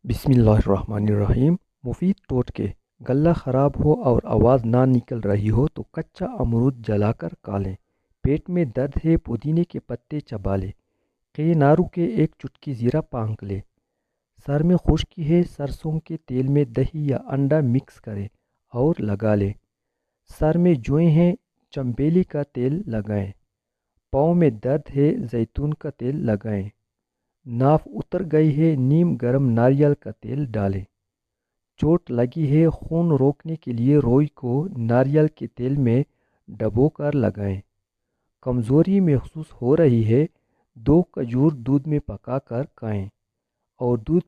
बिस्मिल्लाहिर्रहमानिर्रहीम। मुफीद टोटके। गला ख़राब हो और आवाज़ ना निकल रही हो तो कच्चा अमरूद जलाकर खा लें। पेट में दर्द है पुदीने के पत्ते चबा लें। केनारू के एक चुटकी ज़ीरा पांक लें। सर में खुश्की है सरसों के तेल में दही या अंडा मिक्स करें और लगा लें। सर में जोए हैं चंबेली का तेल लगाएं। पाँव में दर्द है जैतून का तेल लगाएं। नाफ उतर गई है नीम गरम नारियल का तेल डालें। चोट लगी है खून रोकने के लिए रोई को नारियल के तेल में डबोकर लगाएं। कमज़ोरी महसूस हो रही है 2 खजूर दूध में पकाकर खाएं और दूध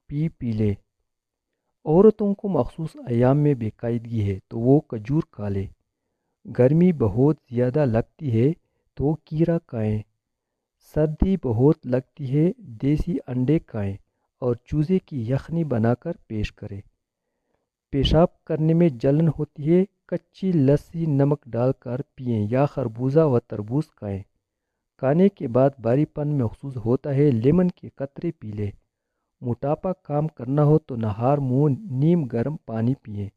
पी लें। औरतों को मखसूस अयाम में बेकायदगी है तो वो खजूर खा लें। गर्मी बहुत ज़्यादा लगती है तो कीरा खाएं। सर्दी बहुत लगती है देसी अंडे खाएं और चूज़े की यखनी बनाकर पेश करें। पेशाब करने में जलन होती है कच्ची लस्सी नमक डालकर पिएं या खरबूजा व तरबूज खाएं। खाने के बाद भारीपन महसूस होता है लेमन के कतरे पी लें। मोटापा काम करना हो तो नहार मुंह नीम गर्म पानी पिएं।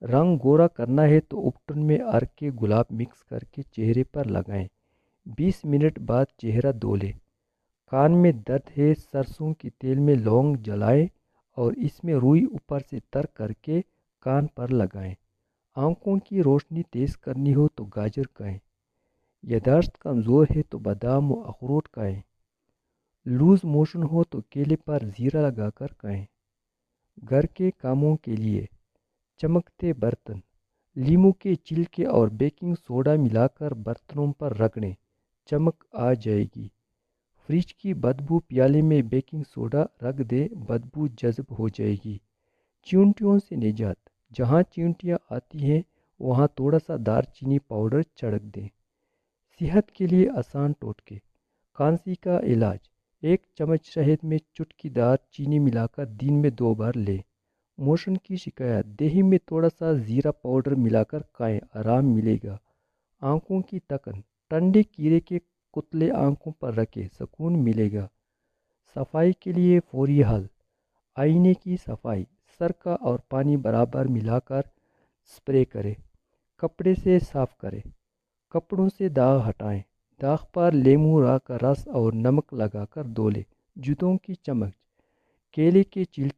रंग गोरा करना है तो उपटन में अर्क के गुलाब मिक्स करके चेहरे पर लगाएं। 20 मिनट बाद चेहरा धो लें। कान में दर्द है सरसों के तेल में लौंग जलाएं और इसमें रुई ऊपर से तर करके कान पर लगाएं। आंखों की रोशनी तेज़ करनी हो तो गाजर खाएं। याददाश्त कमज़ोर है तो बादाम व अखरोट खाएं। लूज़ मोशन हो तो केले पर ज़ीरा लगाकर खाएं। घर के कामों के लिए चमकते बर्तन। लीमू के छिलके और बेकिंग सोडा मिलाकर बर्तनों पर रगड़ें, चमक आ जाएगी। फ्रिज की बदबू प्याले में बेकिंग सोडा रख दें, बदबू जज़ब हो जाएगी। चींटियों से निजात। जहाँ चींटियाँ आती हैं वहाँ थोड़ा सा दारचीनी पाउडर छिड़क दें। सेहत के लिए आसान टोटके। खांसी का इलाज। 1 चम्मच शहद में चुटकीदार चीनी मिलाकर दिन में 2 बार लें। मोशन की शिकायत। दही में थोड़ा सा ज़ीरा पाउडर मिलाकर खाएं, आराम मिलेगा। आँखों की थकन। ठंडे कीड़े के कुतले आंखों पर रखें, सुकून मिलेगा। सफाई के लिए फौरी हल। आईने की सफाई। सरका और पानी बराबर मिलाकर स्प्रे करें। कपड़े से साफ करें। कपड़ों से दाग हटाएं। दाग पर लेमू रा का रस और नमक लगाकर धो लें। जूतों की चमक। केले के छिलके